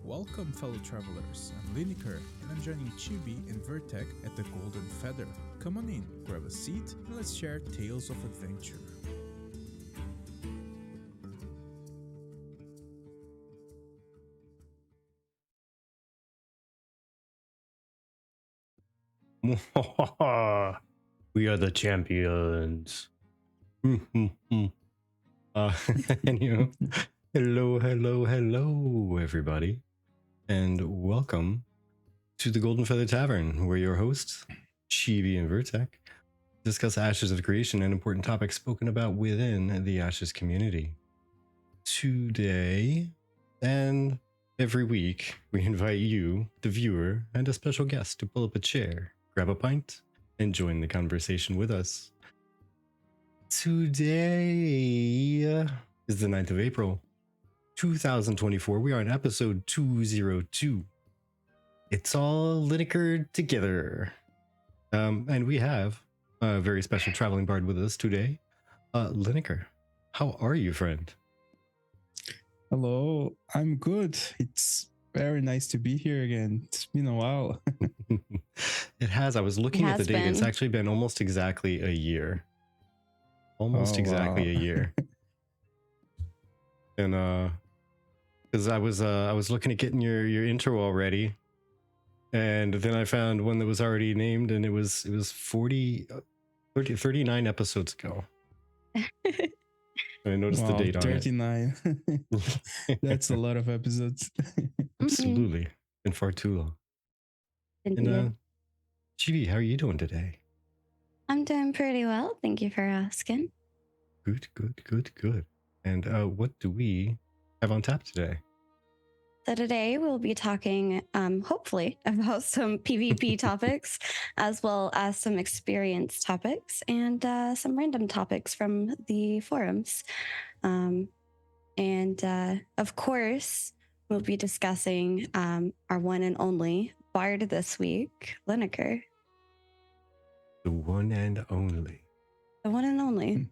Welcome, fellow travelers. I'm Liniker, and I'm joining Chibi and Vertec at the Golden Feather. Come on in, grab a seat, and let's share tales of adventure. We are the champions. Anyway, hello, everybody, and welcome to the Golden Feather Tavern, where your hosts, Chibi and Vertec, discuss Ashes of Creation and important topics spoken about within the Ashes community. Today, and every week, we invite you, the viewer, and a special guest to pull up a chair, grab a pint, and join the conversation with us. Today is the 9th of April, 2024. We are on episode 202. It's all Liniker together. And we have a very special traveling bard with us today. Liniker, how are you, friend? Hello, I'm good. It's very nice to be here again. It's been a while. It has. I was looking at the date. It's actually been almost exactly a year. Almost exactly a year. And because I was looking at getting your intro already, and then I found one that was already named, and it was 39 episodes ago. I noticed the date on 39. it. That's a lot of episodes. Absolutely. And far too long. And Chibi, how are you doing today? I'm doing pretty well. Thank you for asking. Good. And what do we have on tap today? So today we'll be talking, hopefully, about some PvP topics, as well as some experience topics and some random topics from the forums. And of course, we'll be discussing our one and only bard this week, Liniker. The one and only. The one and only.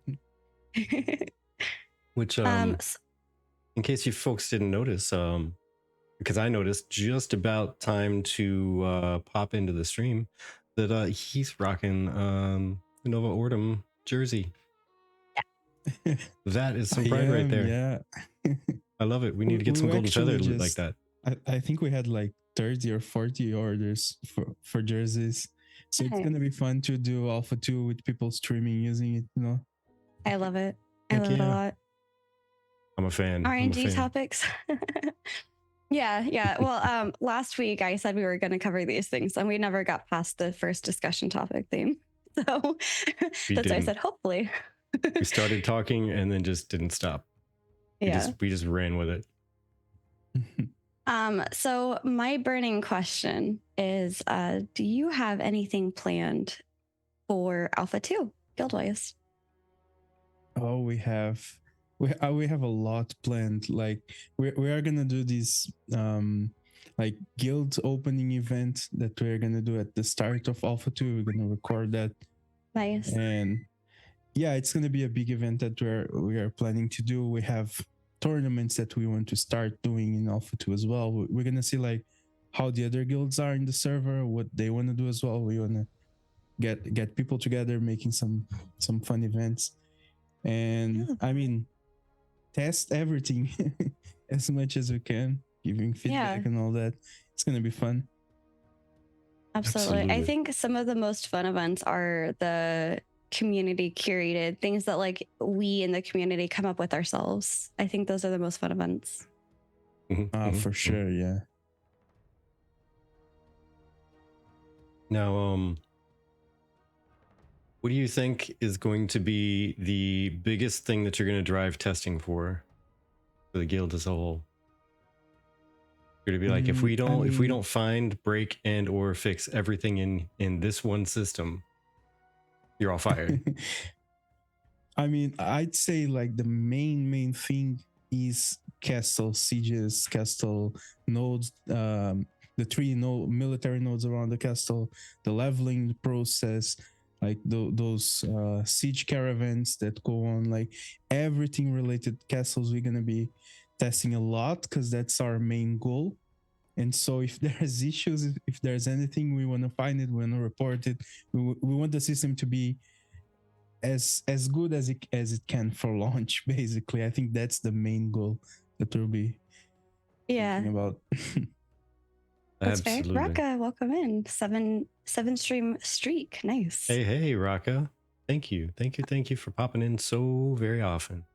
Which, in case you folks didn't notice, because I noticed just about time to pop into the stream that he's rocking the Nova Ordum jersey. Yeah. That is some pride right there. Yeah. I love it. We need to get some Golden Feather like that. I think we had like 30 or 40 orders for jerseys. So it's going to be fun to do Alpha 2 with people streaming using it, you know? I love it. I love it a lot. I'm a fan. RNG topics. Yeah. Well, last week I said we were going to cover these things, and we never got past the first discussion topic theme. So that's why I said hopefully. We started talking and then just didn't stop. We just ran with it. So my burning question is, do you have anything planned for Alpha 2 guild-wise? Oh, we have a lot planned. Like we are gonna do this like guild opening event that we're gonna do at the start of Alpha 2. We're gonna record that. Nice. And yeah, it's gonna be a big event that we are planning to do. We have tournaments that we want to start doing in Alpha 2 as well. We're gonna see like how the other guilds are in the server, what they want to do as well. We wanna get people together, making some fun events. And I mean, test everything as much as we can, giving feedback and all that. It's going to be fun. Absolutely. I think some of the most fun events are the community curated things that like we in the community come up with ourselves. I think those are the most fun events. For sure. Yeah. Now, what do you think is going to be the biggest thing that you're going to drive testing for the guild as a whole? You're going to be like, if we don't find, break, and or fix everything in this one system, you're all fired. I mean, I'd say like the main thing is castle sieges, castle nodes, the 3 military nodes around the castle, the leveling process, like those siege caravans that go on, like everything related to castles. We're going to be testing a lot because that's our main goal. And so if there's issues, if there's anything, we want to find it, we want to report it. We want the system to be as good as it can for launch. Basically, I think that's the main goal that we'll be thinking about. That's Absolutely. fair. Raka, welcome in. Seven stream streak. Nice. Hey, Raka. Thank you for popping in so very often.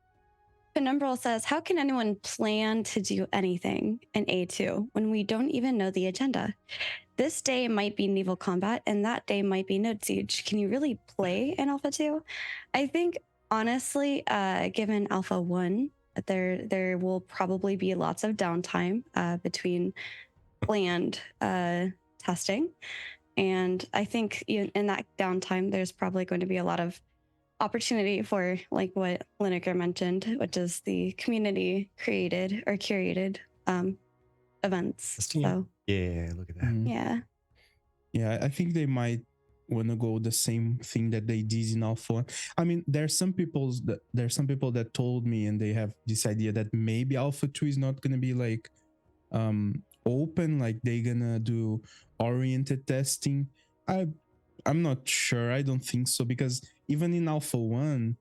Penumbral says, how can anyone plan to do anything in A2 when we don't even know the agenda? This day might be naval combat and that day might be node siege. Can you really play in Alpha 2? I think, honestly, given Alpha 1, there will probably be lots of downtime between planned testing. And I think in that downtime, there's probably going to be a lot of opportunity for, like what Liniker mentioned, which is the community created or curated events. So yeah, look at that. Yeah, I think they might want to go the same thing that they did in Alpha 1. I mean, there's some people that told me, and they have this idea that maybe Alpha 2 is not going to be like open, like they're gonna do oriented testing. I'm not sure. I don't think so, because even in Alpha 1,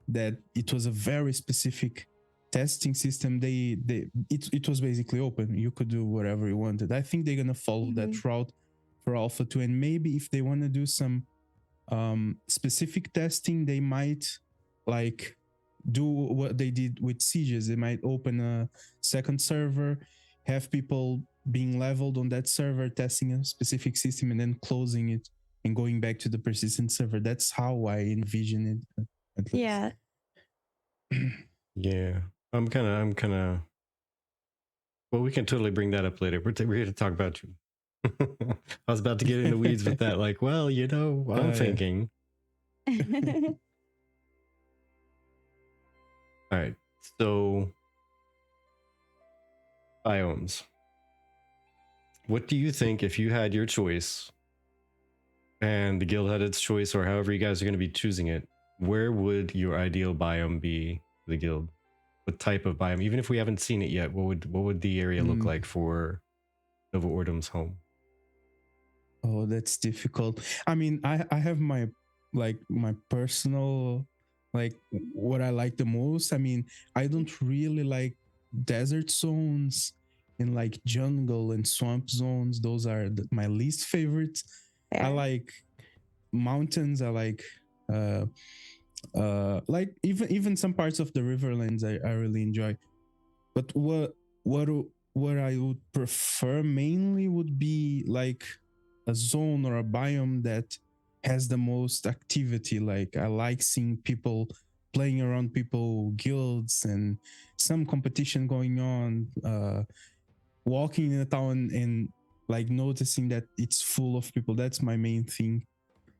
that it was a very specific testing system. It was basically open. You could do whatever you wanted. I think they're gonna follow that route for Alpha 2, and maybe if they want to do some specific testing, they might like do what they did with sieges. They might open a second server, have people being leveled on that server, testing a specific system, and then closing it and going back to the persistent server. That's how I envision it. At least. Yeah. Yeah. I'm kind of. Well, we can totally bring that up later. We're here to talk about you. I was about to get in the weeds with that. Like, well, I'm thinking. All right. So, biomes. What do you think if you had your choice and the guild had its choice, or however you guys are going to be choosing it, where would your ideal biome be for the guild? What type of biome? Even if we haven't seen it yet, what would the area look like for Nova Ordum's home? Oh, that's difficult. I mean, I have my personal, like, what I like the most. I mean, I don't really like desert zones and like jungle and swamp zones. Those are my least favorites. Fair. I like mountains. I like even some parts of the riverlands I really enjoy. But what I would prefer mainly would be like a zone or a biome that has the most activity. Like, I like seeing people playing around people guilds and some competition going on, walking in a town and like noticing that it's full of people. That's my main thing.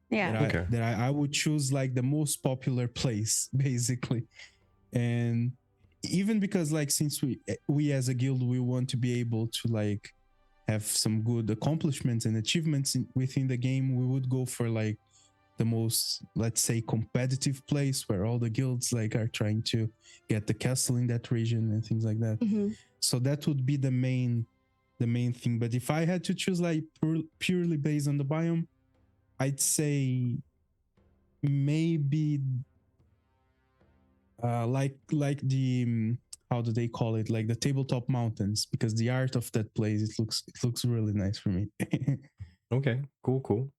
Yeah. That I would choose like the most popular place, basically. And even because, like, since we as a guild, we want to be able to like have some good accomplishments and achievements within the game, we would go for like the most, let's say, competitive place where all the guilds like are trying to get the castle in that region and things like that. So that would be the main thing. But if I had to choose like purely based on the biome, I'd say maybe like the how do they call it, like the tabletop mountains, because the art of that place, it looks really nice for me. Okay, cool.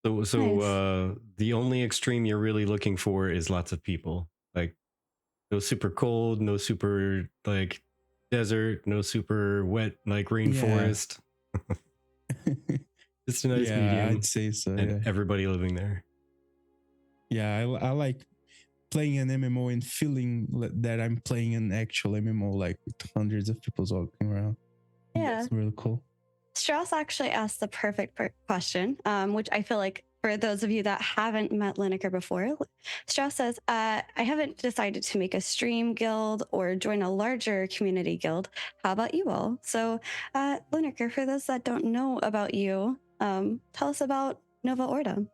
So Nice. The only extreme you're really looking for is lots of people. Like, no super cold, no super like desert, no super wet like rainforest. Just a nice medium. I'd say so. And everybody living there. Yeah, I like playing an MMO and feeling that I'm playing an actual MMO, like with hundreds of people walking around. Yeah. That's really cool. Strauss actually asked the perfect question, which I feel like for those of you that haven't met Liniker before, Strauss says, I haven't decided to make a stream guild or join a larger community guild. How about you all? So, Liniker, for those that don't know about you, tell us about Nova Ordum.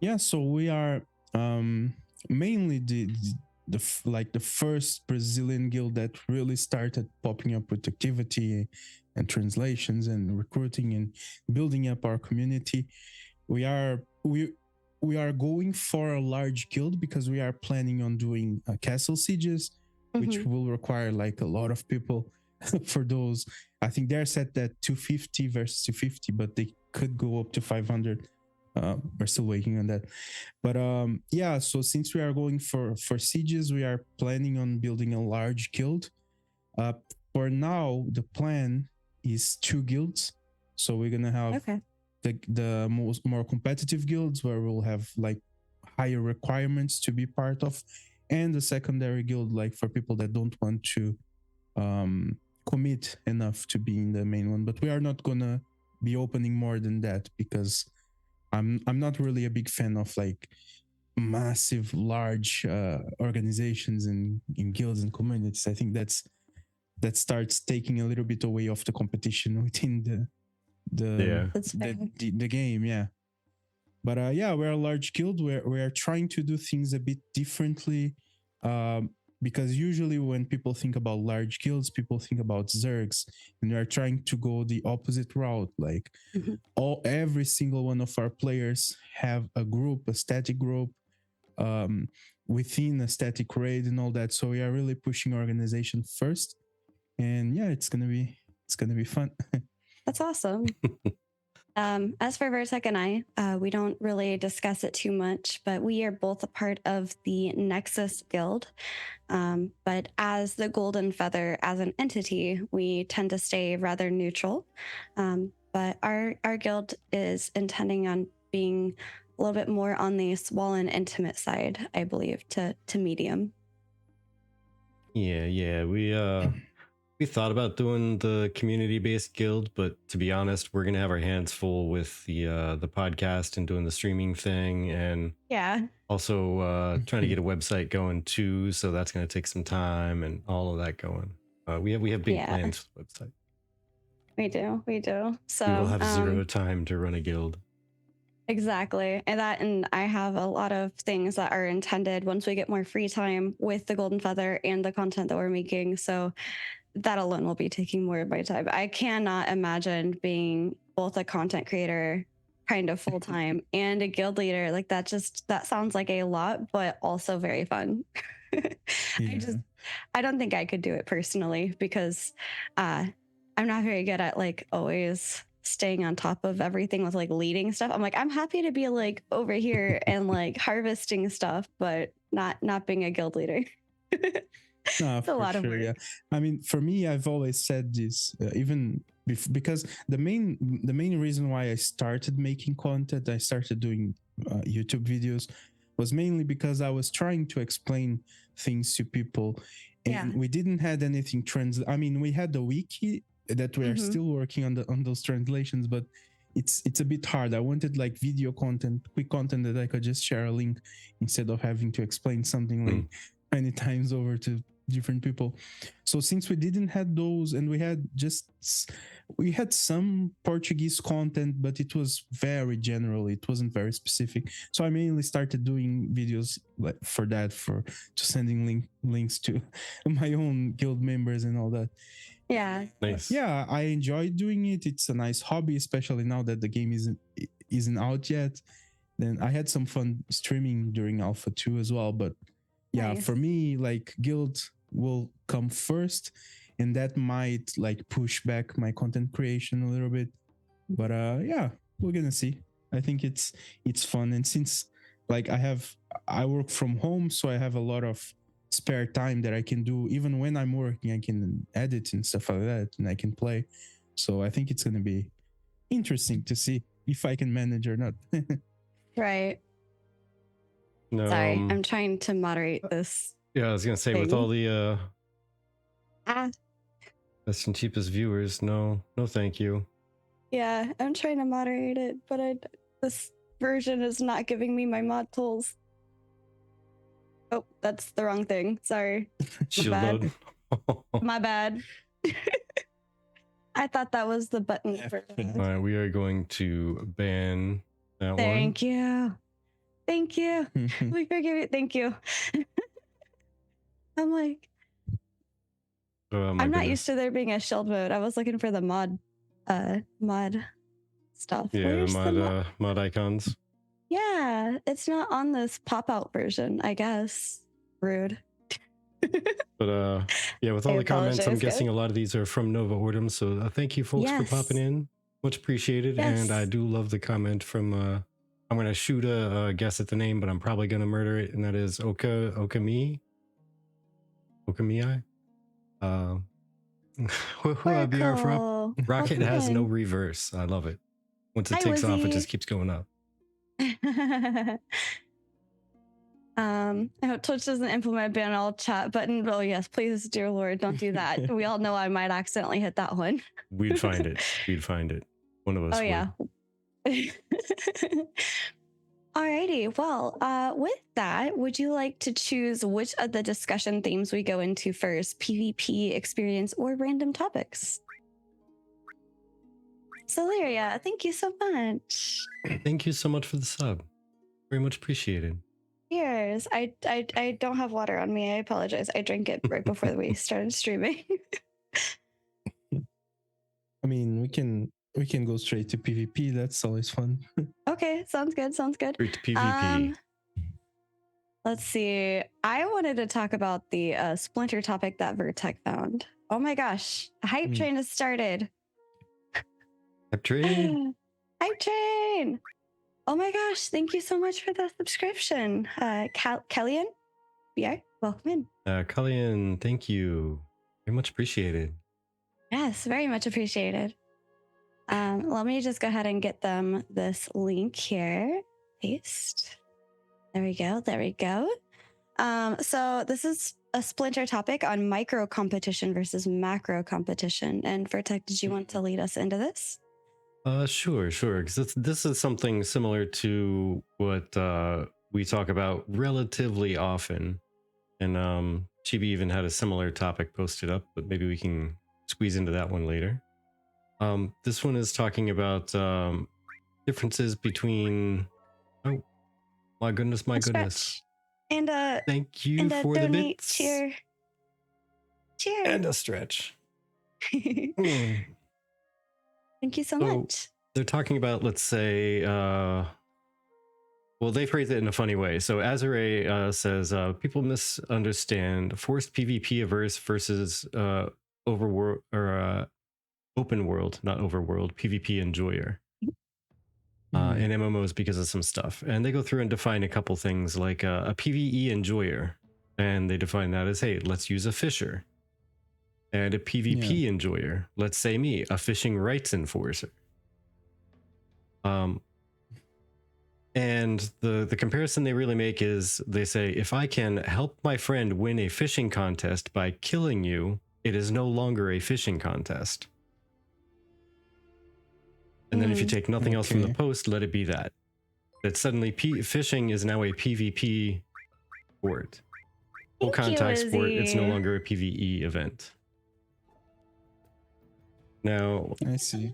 Yeah, so we are mainly the first Brazilian guild that really started popping up with activity and translations and recruiting and building up our community. We are going for a large guild because we are planning on doing castle sieges, which will require like a lot of people for those. I think they're set at 250 versus 250, but they could go up to 500. We're still waiting on that. But yeah, so since we are going for sieges, we are planning on building a large guild. For now, the plan is 2 guilds. So we're going to have the more competitive guilds where we'll have like higher requirements to be part of, and the secondary guild like for people that don't want to commit enough to be in the main one. But we are not gonna be opening more than that because I'm not really a big fan of like massive large organizations in guilds and communities. I think that starts taking a little bit away of the competition within the game. Yeah. But yeah, we're a large guild. We're trying to do things a bit differently, because usually when people think about large guilds, people think about Zergs, and we're trying to go the opposite route. Like every single one of our players have a group, a static group, within a static raid and all that. So we are really pushing organization first, and yeah, it's gonna be fun. That's awesome. As for Vertec and I, we don't really discuss it too much, but we are both a part of the Nexus Guild. But as the Golden Feather, as an entity, we tend to stay rather neutral. But our guild is intending on being a little bit more on the small and intimate side, I believe, to medium. Yeah. We thought about doing the community-based guild, but to be honest, we're gonna have our hands full with the podcast and doing the streaming thing, and also trying to get a website going too. So that's gonna take some time and all of that going. We have big plans for the website. We do. So we will have zero time to run a guild. Exactly. And I have a lot of things that are intended once we get more free time with the Golden Feather and the content that we're making. So that alone will be taking more of my time. I cannot imagine being both a content creator kind of full time and a guild leader. Like that sounds like a lot, but also very fun. I don't think I could do it personally because I'm not very good at like always staying on top of everything with like leading stuff. I'm like, I'm happy to be like over here and like harvesting stuff, but not being a guild leader. No, it's a lot of work. Yeah. I mean, for me, I've always said this, because the main reason why I started making content, I started doing YouTube videos, was mainly because I was trying to explain things to people, and we didn't had anything I mean, we had the wiki that we are still working on those translations, but it's a bit hard. I wanted like video content, quick content that I could just share a link instead of having to explain something like many times over to different people. So since we didn't have those, and we had some Portuguese content, but it was very general, it wasn't very specific. So I mainly started doing videos like for that, to sending links to my own guild members and all that. Yeah. Nice. Yeah, I enjoy doing it. It's a nice hobby, especially now that the game isn't out yet. Then I had some fun streaming during Alpha 2 as well, but yeah, for me, like guild will come first, and that might like push back my content creation a little bit. But yeah, we're gonna see. I think it's fun, and since like I work from home, so I have a lot of spare time that I can do. Even when I'm working, I can edit and stuff like that, and I can play. So I think it's gonna be interesting to see if I can manage or not. Right. No, sorry, I'm trying to moderate this. Yeah, I was gonna say, with all the best and cheapest viewers, no thank you. Yeah, I'm trying to moderate it, but this version is not giving me my mod tools. Oh, that's the wrong thing. Sorry. Shield mode. My bad. I thought that was the button for All right, we are going to ban that one. Thank you. We forgive you. Thank you. I'm like, Oh my I'm not goodness. used to there being a shield mode. I was looking for the mod stuff. Yeah, Where's the the mod icons. Yeah, it's not on this pop-out version, I guess. Rude. But yeah, with all I the comments, I'm apologize, guessing guys. a lot of these are from Nova Ordum. So thank you folks for popping Yes. in. Much appreciated. And I Yes. do love the comment from I'm gonna shoot a guess at the name, but I'm probably gonna murder it, and that is Okami. BR for up. Oracle. Rocket has no Welcome reverse. I love it. Once it Hi, takes off, it Wizzy. just keeps going up. I hope Twitch doesn't implement a ban all chat button. Oh yes, please, dear Lord, don't do that. We all know I might accidentally hit that one. We'd find it. We'd find it. One of us would. Yeah. Alrighty. Well, with that, would you like to choose which of the discussion themes we go into first? PvP, experience, or random topics? Celeria, thank you so much. Thank you so much for the sub. Very much appreciated. Cheers. I don't have water on me. I apologize. I drank it right before we started streaming. I mean, we can go straight to PvP. That's always fun. Okay, sounds good. Sounds good. Straight to PvP. Let's see. I wanted to talk about the Splinter topic that Vertec found. Oh my gosh, a hype train has started. Hype train. Hype train. Oh my gosh, thank you so much for the subscription. Kellyanne, BR, welcome in. Kallian, thank you. Very much appreciated. Yes, very much appreciated. Let me just go ahead and get them this link here. Paste. There we go. There we go. So this is a Splinter topic on micro competition versus macro competition. And Vertec, did you want to lead us into this? Sure. Because this is something similar to what we talk about relatively often. And Chibi even had a similar topic posted up, but maybe we can squeeze into that one later. This one is talking about differences between... Oh, my goodness. And thank you and for the donate bits. Cheer. And a stretch. Thank you so much. They're talking about, let's say, well, they phrase it in a funny way. So Azherae says, people misunderstand forced PvP averse versus overworld or open world, not overworld, PvP enjoyer. In MMOs because of some stuff. And they go through and define a couple things like a PvE enjoyer. And they define that as, hey, let's use a fisher. And a PvP enjoyer, let's say me, a fishing rights enforcer. And the comparison they really make is they say, if I can help my friend win a fishing contest by killing you, it is no longer a fishing contest. And then if you take nothing else from the post, let it be that. That suddenly fishing is now a PvP sport. Full contact sport, it's no longer a PvE event. Now, I see.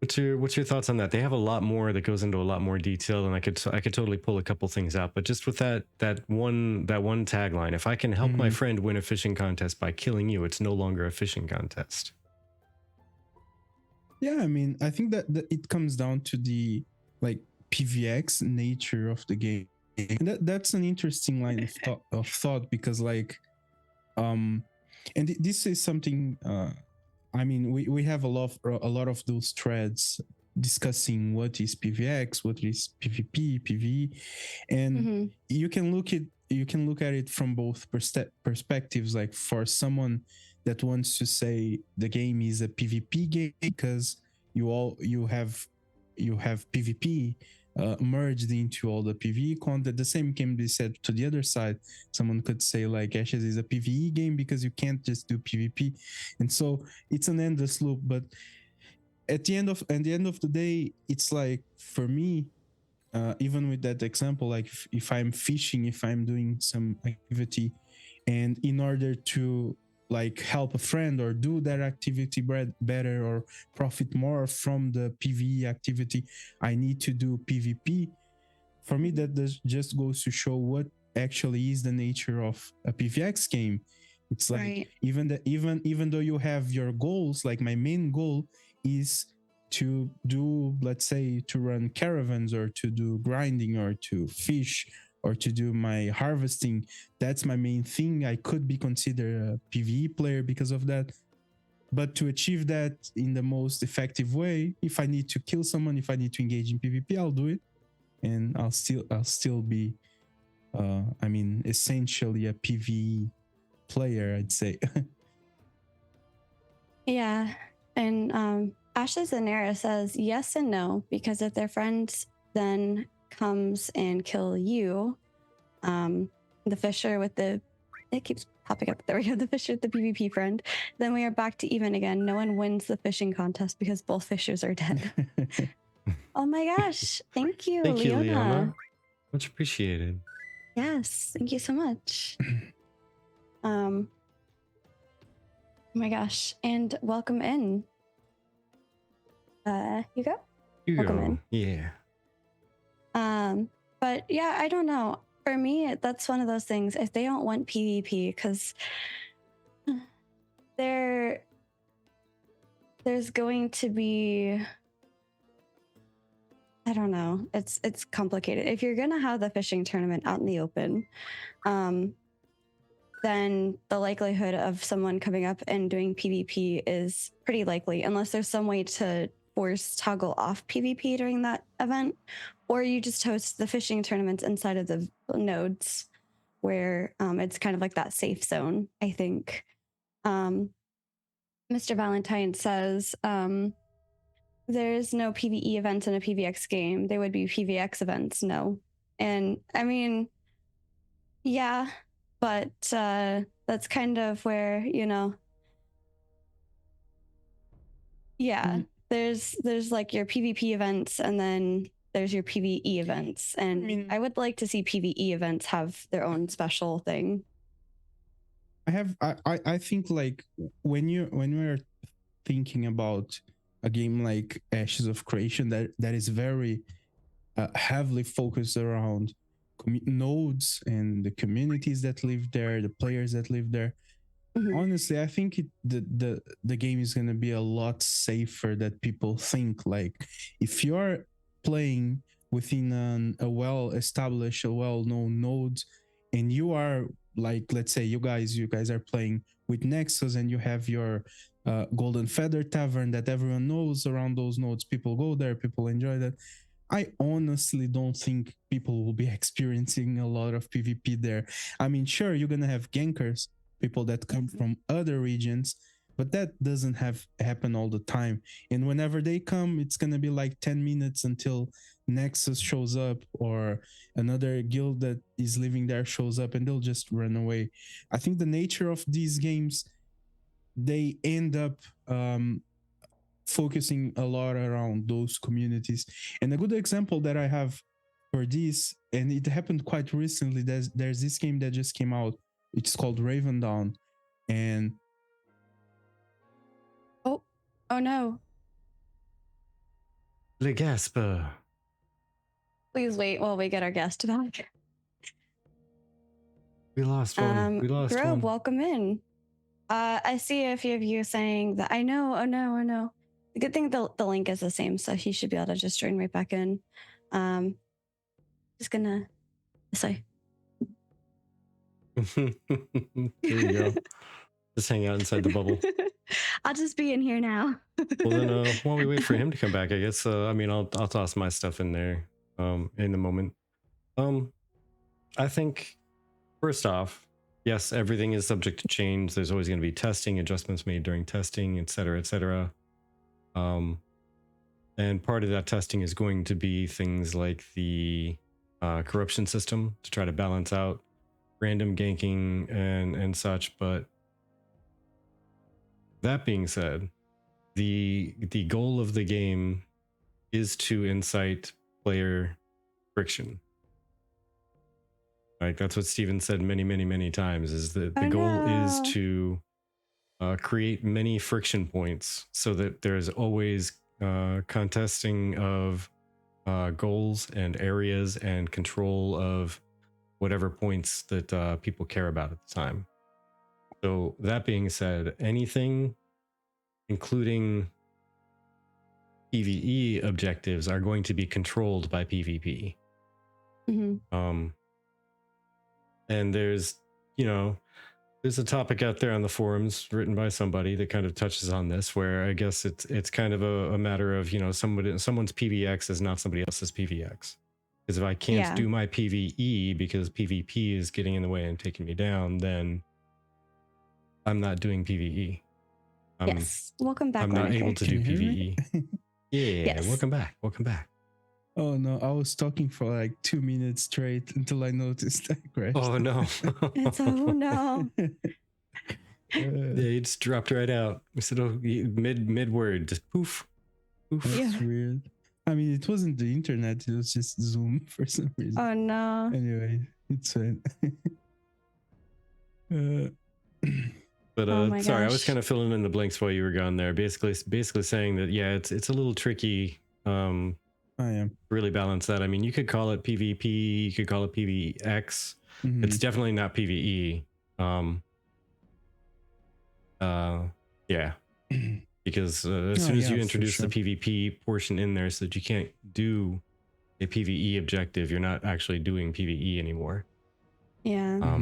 What's your thoughts on that? They have a lot more that goes into a lot more detail, and I could totally pull a couple things out. But just with that one tagline, if I can help my friend win a fishing contest by killing you, it's no longer a fishing contest. Yeah, I mean, I think that it comes down to the like PvX nature of the game, and that's an interesting line of thought because like, and this is something. I mean, we have a lot of those threads discussing what is PvX, what is PvP, PvE, and you can look at it from both perspectives. Like for someone that wants to say the game is a PvP game because you have PvP merged into all the PvE content. The same can be said to the other side. Someone could say like Ashes is a PvE game because you can't just do PvP, and so it's an endless loop. But at the end of the day, it's like for me, even with that example, like if I'm fishing, if I'm doing some activity, and in order to like help a friend or do that activity better or profit more from the PvE activity, I need to do PvP. For me, that just goes to show what actually is the nature of a PvX game. It's like Right. even though you have your goals, like my main goal is to do, let's say, to run caravans or to do grinding or to fish or to do my harvesting. That's my main thing. I could be considered a PvE player because of that. But to achieve that in the most effective way, if I need to kill someone, if I need to engage in PvP, I'll do it, and I'll still be, essentially a PvE player, I'd say. Yeah. And Ashes Zanera says yes and no, because if their friend then comes and kill you, the fisher with the, it keeps popping up. There we go. The fisher with the PvP friend. Then we are back to even again. No one wins the fishing contest because both fishers are dead. Oh my gosh. Thank you, Thank you, Leona. Leona. Much appreciated. Yes. Thank you so much. Oh my gosh. And welcome in. Hugo? Welcome in. Yeah. But yeah, I don't know. For me, that's one of those things. If they don't want PvP, because there's going to be, I don't know. It's complicated. If you're gonna have the fishing tournament out in the open, then the likelihood of someone coming up and doing PvP is pretty likely, unless there's some way to force toggle off PvP during that event, or you just host the fishing tournaments inside of the nodes where it's kind of like that safe zone, I think. Mr. Valentine says there's no PvE events in a PvX game. They would be PvX events, no. And I mean, yeah, but that's kind of where, yeah, there's like your PvP events, and then there's your PvE events. And I would like to see PvE events have their own special thing. I think like when we're thinking about a game like Ashes of Creation that is very heavily focused around nodes and the communities that live there, the players that live there. Mm-hmm. Honestly, I think the game is going to be a lot safer than people think. Like if you're playing within a well-established, a well-known node, and you are like, let's say you guys are playing with Nexus, and you have your Golden Feather Tavern that everyone knows around those nodes. People go there, people enjoy that. I honestly don't think people will be experiencing a lot of PvP there. I mean, sure, you're going to have gankers, people that come from other regions, but that doesn't happen all the time. And whenever they come, it's going to be like 10 minutes until Nexus shows up or another guild that is living there shows up, and they'll just run away. I think the nature of these games, they end up focusing a lot around those communities. And a good example that I have for this, and it happened quite recently, there's this game that just came out. It's called Raven Dawn. And oh no. Le Gasper. Please wait while we get our guest back. We lost one. Grove, welcome in. I see a few of you saying that I know, oh no. The good thing the link is the same, so he should be able to just join right back in. Just gonna say. There you go. Just hang out inside the bubble. I'll just be in here now. Well then, while we wait for him to come back, I guess. I'll toss my stuff in there in a moment. I think first off, yes, everything is subject to change. There's always going to be testing, adjustments made during testing, etc., etc. And part of that testing is going to be things like the corruption system to try to balance out random ganking and such. But that being said, the goal of the game is to incite player friction. Like that's what Steven said many times, is that the goal is to create many friction points so that there's always contesting of goals and areas and control of whatever points that people care about at the time. So that being said, anything including PvE objectives are going to be controlled by PvP. Mm-hmm. And there's a topic out there on the forums written by somebody that kind of touches on this, where I guess it's kind of a matter of, someone's PVX is not somebody else's PVX. Because if I can't do my PvE because PvP is getting in the way and taking me down, then I'm not doing PvE. Yes. Welcome back. I'm not able to do PvE. Yeah. Yes. Welcome back. Oh no, I was talking for like 2 minutes straight until I noticed I crashed. Oh no. It's no. You just dropped right out. We said, mid word, just poof. That's weird. I mean, it wasn't the internet, it was just Zoom for some reason. Oh no. Anyway, it's fine. But Oh sorry, I was gosh. kind of filling in the blanks while you were gone there. Basically saying that it's a little tricky. I am Really balance that. I mean, you could call it PvP, you could call it PvX. Mhm. It's definitely not PvE. Because as soon as you introduce the PvP portion in there, so that you can't do a PvE objective, you're not actually doing PvE anymore. Yeah.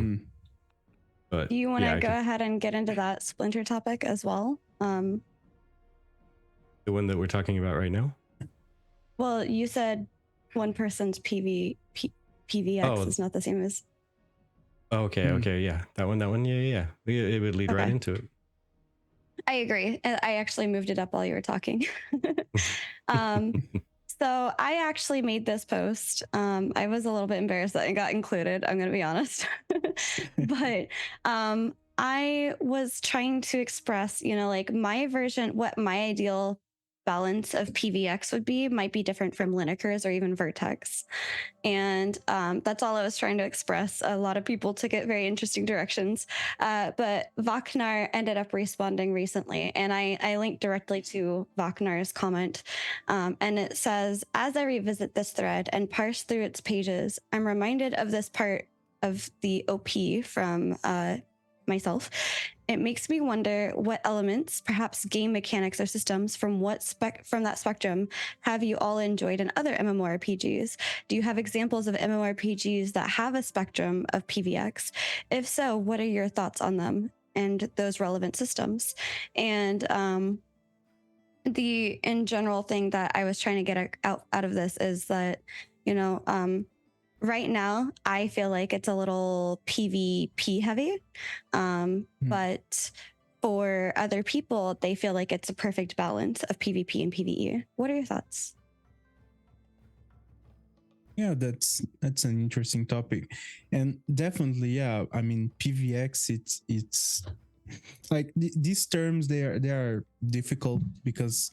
But Do you want to go ahead and get into that Splinter topic as well? The one that we're talking about right now? Well, you said one person's PVX is not the same as. Okay, yeah. That one, yeah. It would lead right into it. I agree. I actually moved it up while you were talking. So I actually made this post. I was a little bit embarrassed that it got included. I'm going to be honest. But I was trying to express, like my version, what my ideal balance of PVX would be might be different from Liniker's or even Vertex. And that's all I was trying to express. A lot of people took it very interesting directions. But Vaknar ended up responding recently, and I linked directly to Vaknar's comment. And it says, as I revisit this thread and parse through its pages, I'm reminded of this part of the OP from myself. It makes me wonder what elements, perhaps game mechanics or systems from that spectrum have you all enjoyed in other MMORPGs? Do you have examples of MMORPGs that have a spectrum of PVX? If so, what are your thoughts on them and those relevant systems? And the in general thing that I was trying to get out of this is that, right now, I feel like it's a little PvP heavy, but for other people, they feel like it's a perfect balance of PvP and PvE. What are your thoughts? Yeah, that's an interesting topic, and definitely, yeah. I mean, PVX, it's like these terms they are difficult because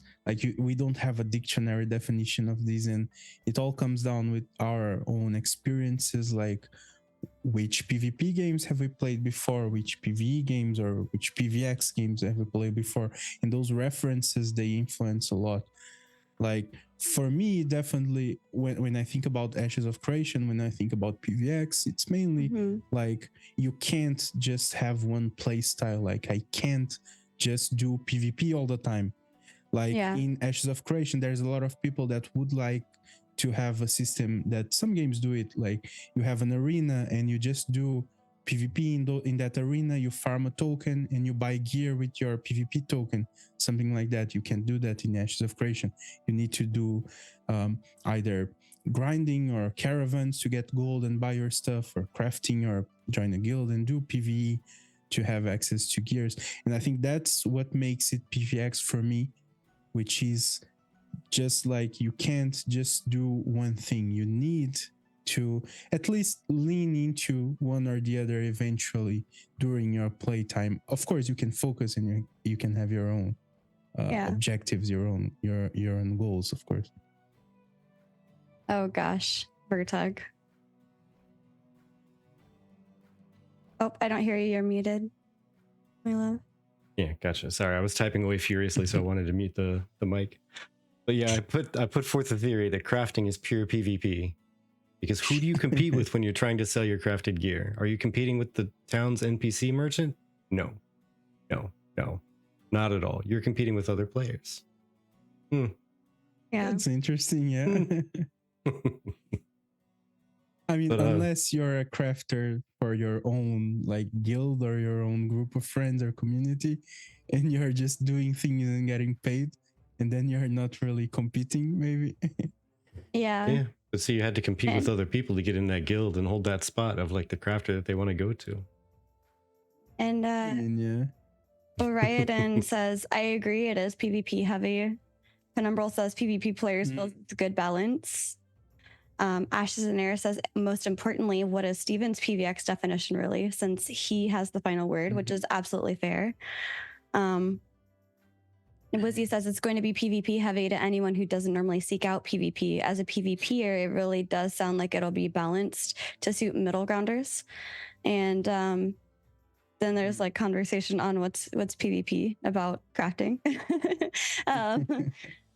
we don't have a dictionary definition of these, and it all comes down with our own experiences, like which PvP games have we played before, which PvE games or which PVX games have we played before, and those references, they influence a lot. Like for me, definitely when I think about Ashes of Creation, when I think about PVX, it's mainly like you can't just have one play style. Like I can't just do PvP all the time. Like in Ashes of Creation, there's a lot of people that would like to have a system that some games do it. Like you have an arena and you just do PvP in that arena, you farm a token and you buy gear with your PvP token, something like that. You can't do that in Ashes of Creation. You need to do either grinding or caravans to get gold and buy your stuff, or crafting or join a guild and do PvE to have access to gears. And I think that's what makes it PVX for me, which is just like you can't just do one thing. You need to at least lean into one or the other eventually during your playtime. Of course, you can focus and you can have your own objectives, your own goals, of course. Oh gosh, Vertug. Oh, I don't hear you. You're muted, my love. Yeah, gotcha. Sorry, I was typing away furiously, so I wanted to mute the mic. But yeah, I put forth the theory that crafting is pure PvP. Because who do you compete with when you're trying to sell your crafted gear? Are you competing with the town's NPC merchant? No, not at all. You're competing with other players. Yeah. That's interesting. Yeah. I mean, But, unless you're a crafter for your own like guild or your own group of friends or community, and you're just doing things and getting paid, and then you're not really competing, maybe. Yeah. But see, you had to compete with And- other people to get in that guild and hold that spot of like the crafter that they want to go to. And And yeah. Orion says, I agree, it is PvP heavy. Penumbral says PvP players feel it's a good balance. Ashes and Air says, most importantly, what is Steven's PVX definition really, since he has the final word, which is absolutely fair. And Wizzy says it's going to be PvP heavy to anyone who doesn't normally seek out PvP. As a PvPer, it really does sound like it'll be balanced to suit middle grounders. And then there's like conversation on what's PvP about crafting.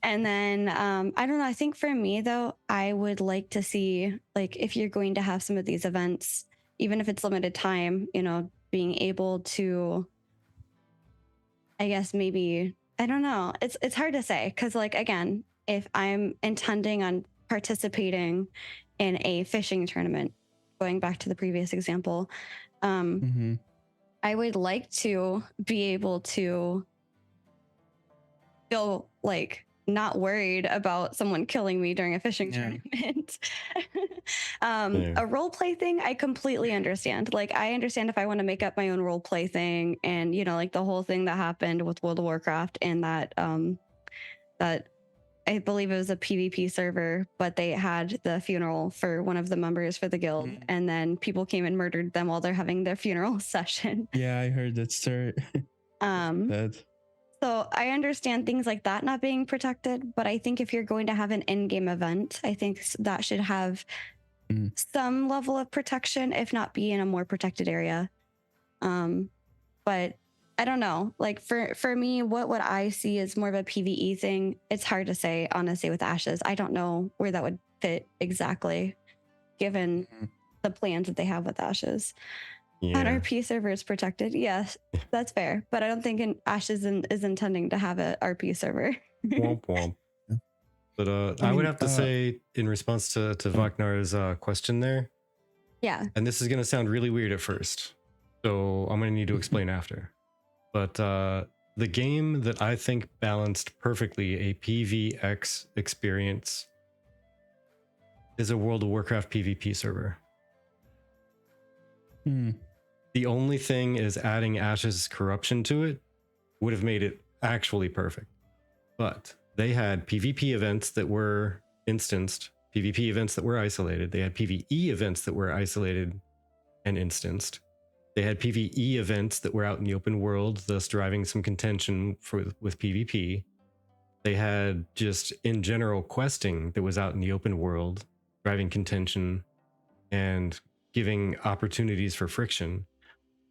And then I don't know. I think for me though, I would like to see like if you're going to have some of these events, even if it's limited time, you know, being able to, I guess maybe, I don't know. It's hard to say because like again, if I'm intending on participating in a fishing tournament, going back to the previous example, I would like to be able to feel like not worried about someone killing me during a fishing tournament. A role play thing, I completely understand. Like, I understand if I want to make up my own role play thing, and you know, like the whole thing that happened with World of Warcraft and that that I believe it was a PvP server, but they had the funeral for one of the members for the guild, and then people came and murdered them while they're having their funeral session. Yeah, I heard that story. So I understand things like that not being protected, but I think if you're going to have an in-game event, I think that should have some level of protection, if not be in a more protected area. But I don't know. Like for me, what would I see as more of a PvE thing? It's hard to say, honestly, with Ashes. I don't know where that would fit exactly, given the plans that they have with Ashes. On RP server is protected. Yes, that's fair. But I don't think Ashes is intending to have a RP server. Womp womp. But I would have to say, in response to Vagnar's question there. Yeah. And this is going to sound really weird at first, so I'm going to need to explain after. But the game that I think balanced perfectly a PvX experience is a World of Warcraft PvP server. The only thing is adding Ashes corruption to it would have made it actually perfect. But they had PvP events that were instanced, PvP events that were isolated. They had PvE events that were isolated and instanced. They had PvE events that were out in the open world, thus driving some contention with PvP. They had just in general questing that was out in the open world, driving contention and giving opportunities for friction.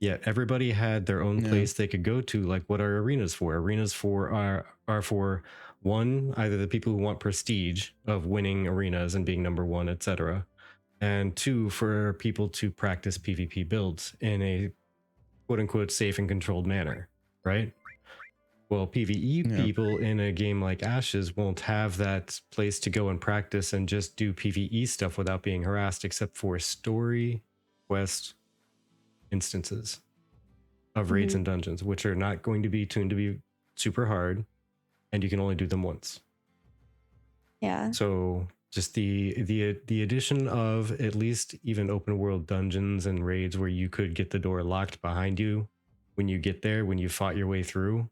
Yet everybody had their own place they could go to. Like, what are arenas for? Arenas are for one, either the people who want prestige of winning arenas and being number one, etc. And two, for people to practice PvP builds in a quote unquote safe and controlled manner, right? Well, PvE people in a game like Ashes won't have that place to go and practice and just do PvE stuff without being harassed, except for story quest instances of raids and dungeons, which are not going to be tuned to be super hard, and you can only do them once. Yeah. So just the addition of at least even open world dungeons and raids where you could get the door locked behind you when you get there, when you fought your way through,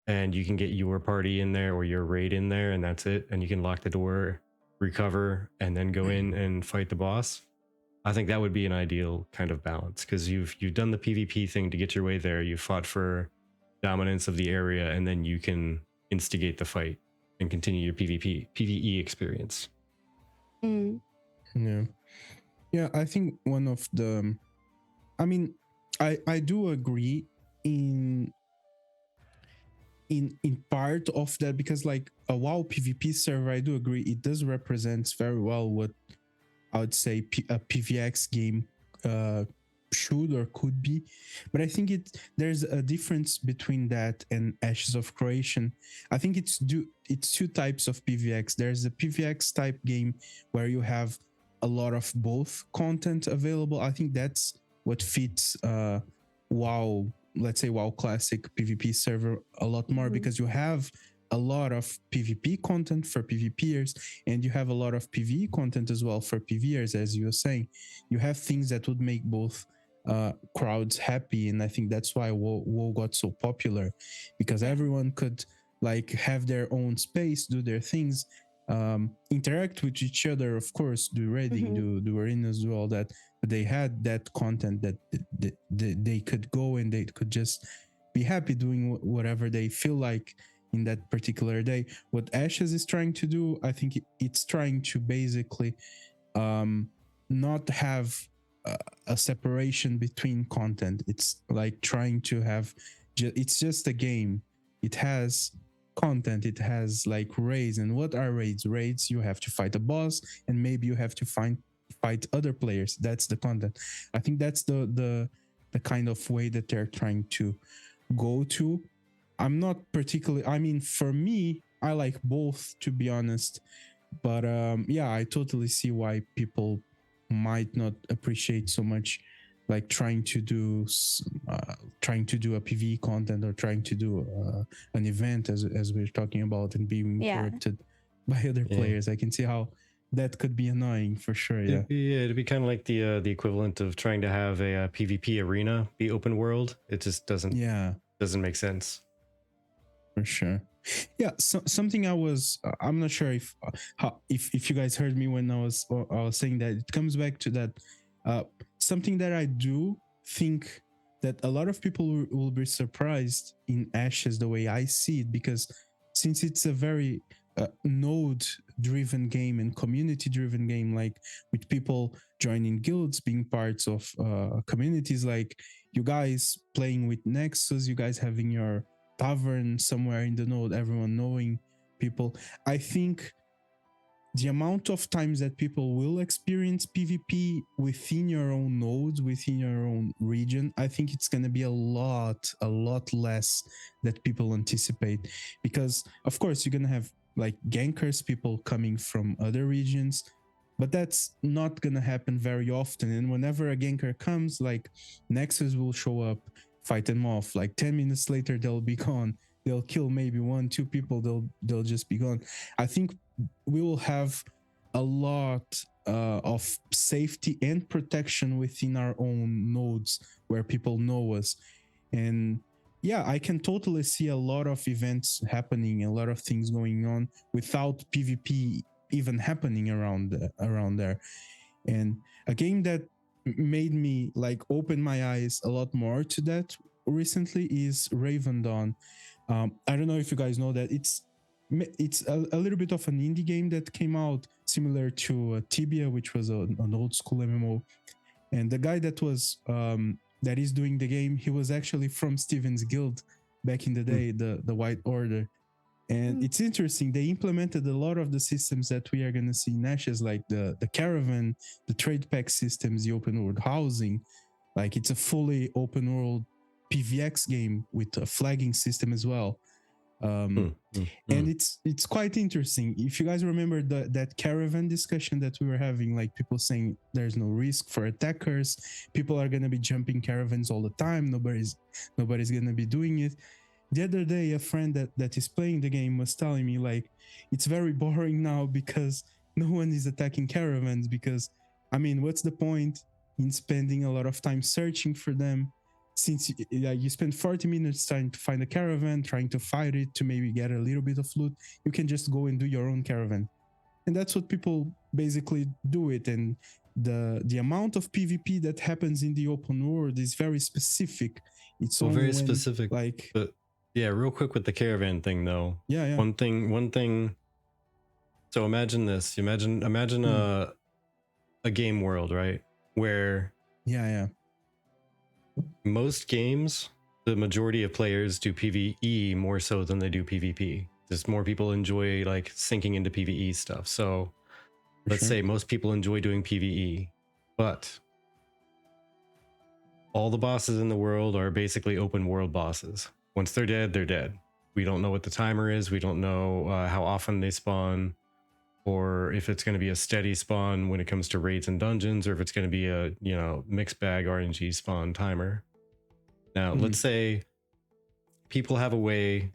and you can get your party in there or your raid in there, and that's it, and you can lock the door, recover, and then go in and fight the boss. I think that would be an ideal kind of balance, because you've done the PvP thing to get your way there. You fought for dominance of the area, and then you can instigate the fight and continue your PvE experience. Yeah, I think one of the, I mean, I do agree in part of that, because like a WoW PvP server, I do agree it does represent very well what I would say a PVX game should or could be. But I think there's a difference between that and Ashes of Creation. I think it's two types of PVX. There's a PVX type game where you have a lot of both content available. I think that's what fits WoW, let's say WoW Classic PvP server a lot more, because you have a lot of PvP content for PvPers, and you have a lot of PvE content as well for PvEers. As you were saying, you have things that would make both crowds happy, and I think that's why WoW got so popular, because everyone could like have their own space, do their things, interact with each other, of course, do raiding, do arenas, do all that. But they had that content that they could go and they could just be happy doing whatever they feel like in that particular day. What Ashes is trying to do, I think it's trying to basically not have a separation between content. It's like trying to have, it's just a game. It has content, it has like raids. And what are raids? Raids, you have to fight a boss, and maybe you have to fight other players. That's the content. I think that's the kind of way that they're trying to go to. I'm not particularly, I mean, for me, I like both, to be honest. But yeah, I totally see why people might not appreciate so much like trying to do a PvE content, or trying to do an event as we're talking about, and being interrupted by other players. I can see how that could be annoying for sure. It'd be kind of like the equivalent of trying to have a PvP arena be open world. It just doesn't make sense. For sure. Yeah, so something I'm not sure if you guys heard me when I was saying that. It comes back to that something that I do think that a lot of people will be surprised in Ashes the way I see it, because since it's a very node driven game and community driven game, like with people joining guilds, being parts of communities, like you guys playing with Nexus, you guys having your tavern somewhere in the node, everyone knowing people. I think the amount of times that people will experience PvP within your own nodes, within your own region, I think it's going to be a lot less that people anticipate. Because of course you're going to have like gankers, people coming from other regions, but that's not going to happen very often. And whenever a ganker comes, like Nexus will show up, fight them off, like 10 minutes later they'll be gone. They'll kill maybe 1-2 people, they'll just be gone. I think we will have a lot of safety and protection within our own nodes where people know us. And yeah, I can totally see a lot of events happening, a lot of things going on without PvP even happening around there. And a game that made me like open my eyes a lot more to that recently is Raven Dawn. I don't know if you guys know that it's a little bit of an indie game that came out similar to Tibia, which was an old school MMO. And the guy that was that is doing the game, he was actually from Steven's Guild back in the day, the White Order. And it's interesting, they implemented a lot of the systems that we are going to see in Ashes, like the caravan, the trade pack systems, the open world housing. Like it's a fully open world PVX game with a flagging system as well. And it's quite interesting. If you guys remember that caravan discussion that we were having, like people saying there's no risk for attackers, people are going to be jumping caravans all the time, nobody's going to be doing it. The other day, a friend that is playing the game was telling me, like, it's very boring now because no one is attacking caravans. Because, I mean, what's the point in spending a lot of time searching for them? Since you spend 40 minutes trying to find a caravan, trying to fight it to maybe get a little bit of loot, you can just go and do your own caravan. And that's what people basically do it. And the amount of PvP that happens in the open world is very specific. It's very specific. Like, but yeah, real quick with the caravan thing though. Yeah. One thing. So imagine this. Imagine a game world, right? Where most games, the majority of players do PvE more so than they do PvP. Just more people enjoy like sinking into PvE stuff. So let's say most people enjoy doing PvE, but all the bosses in the world are basically open world bosses. Once they're dead, they're dead. We don't know what the timer is. We don't know how often they spawn, or if it's going to be a steady spawn when it comes to raids and dungeons, or if it's going to be a, you know, mixed bag RNG spawn timer. Now, let's say people have a way,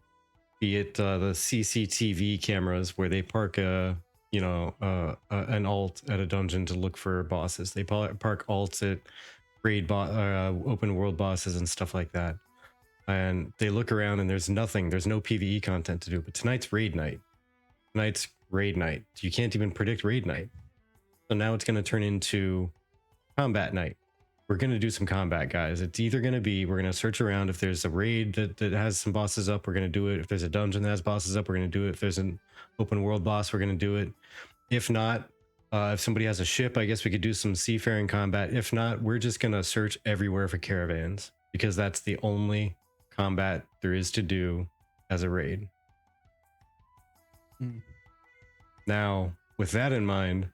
be it the CCTV cameras, where they park an alt at a dungeon to look for bosses. They park alts at open world bosses and stuff like that. And they look around and there's nothing. There's no PvE content to do. But tonight's raid night. You can't even predict raid night. So now it's going to turn into combat night. We're going to do some combat, guys. It's either going to be, we're going to search around. If there's a raid that has some bosses up, we're going to do it. If there's a dungeon that has bosses up, we're going to do it. If there's an open world boss, we're going to do it. If not, if somebody has a ship, I guess we could do some seafaring combat. If not, we're just going to search everywhere for caravans, because that's the only combat there is to do as a raid. Now, with that in mind,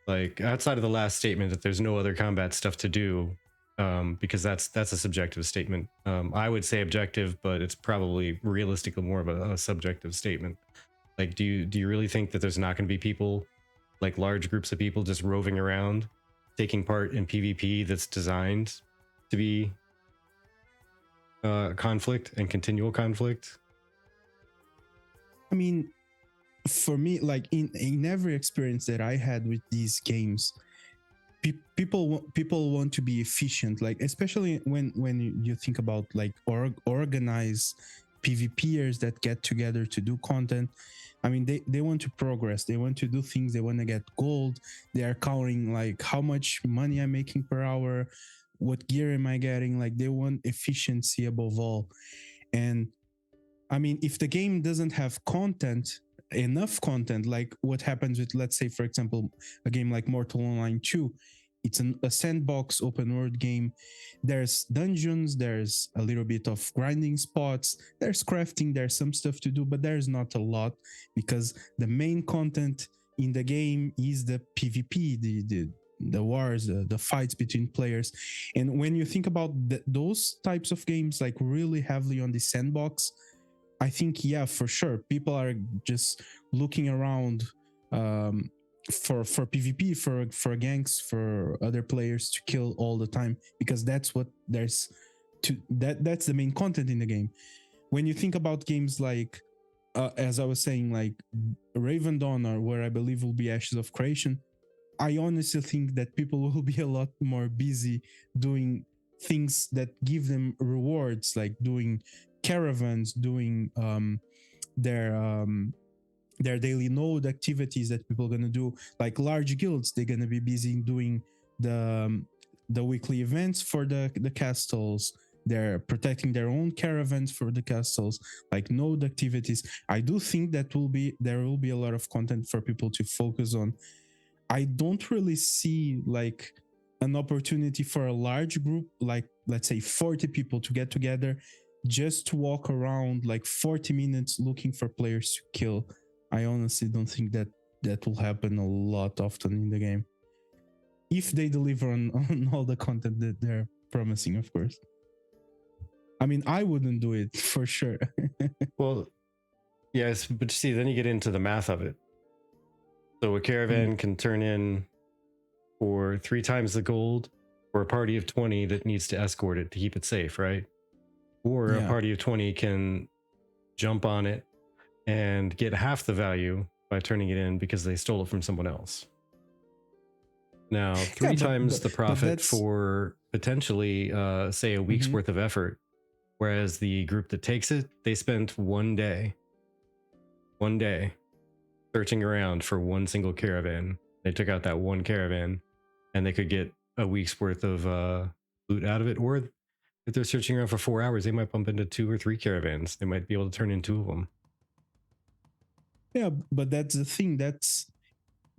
like outside of the last statement that there's no other combat stuff to do, because that's a subjective statement. I would say objective, but it's probably realistically more of a subjective statement. Like, do you really think that there's not going to be people, like large groups of people, just roving around, taking part in PvP that's designed to be conflict and continual conflict? I mean, for me, like in every experience that I had with these games, people want to be efficient, like especially when you think about like organized PvPers that get together to do content. I mean, they want to progress, they want to do things, they want to get gold. They are counting like how much money I'm making per hour, what gear am I getting. Like they want efficiency above all. And I mean, if the game doesn't have enough content, like what happens with, let's say, for example, a game like Mortal Online 2, it's a sandbox open world game. There's dungeons, there's a little bit of grinding spots, there's crafting, there's some stuff to do, but there's not a lot, because the main content in the game is the PvP, the wars, the fights between players. And when you think about those types of games, like really heavily on the sandbox, I think, yeah, for sure, people are just looking around for PvP, for ganks, for other players to kill all the time, because that's what that's the main content in the game. When you think about games like, as I was saying, like Raven Dawn, or where I believe will be Ashes of Creation, I honestly think that people will be a lot more busy doing things that give them rewards, like doing caravans, doing their daily node activities that people are going to do. Like large guilds, they're going to be busy doing the weekly events for the castles. They're protecting their own caravans for the castles, like node activities. I do think that there will be a lot of content for people to focus on. I don't really see like an opportunity for a large group, like let's say 40 people, to get together just to walk around like 40 minutes looking for players to kill. I honestly don't think that will happen a lot often in the game, if they deliver on all the content that they're promising, of course. I mean, I wouldn't do it for sure. Well, yes, but see, then you get into the math of it. So a caravan can turn in for 3 times the gold for a party of 20 that needs to escort it to keep it safe, right? Or a party of 20 can jump on it and get half the value by turning it in because they stole it from someone else. Now, 3 times the profit for potentially, say, a week's worth of effort. Whereas the group that takes it, they spent one day searching around for one single caravan. They took out that one caravan and they could get a week's worth of loot out of it. Or if they're searching around for 4 hours, they might bump into 2 or 3 caravans. They might be able to turn in 2 of them. Yeah, but that's the thing. That's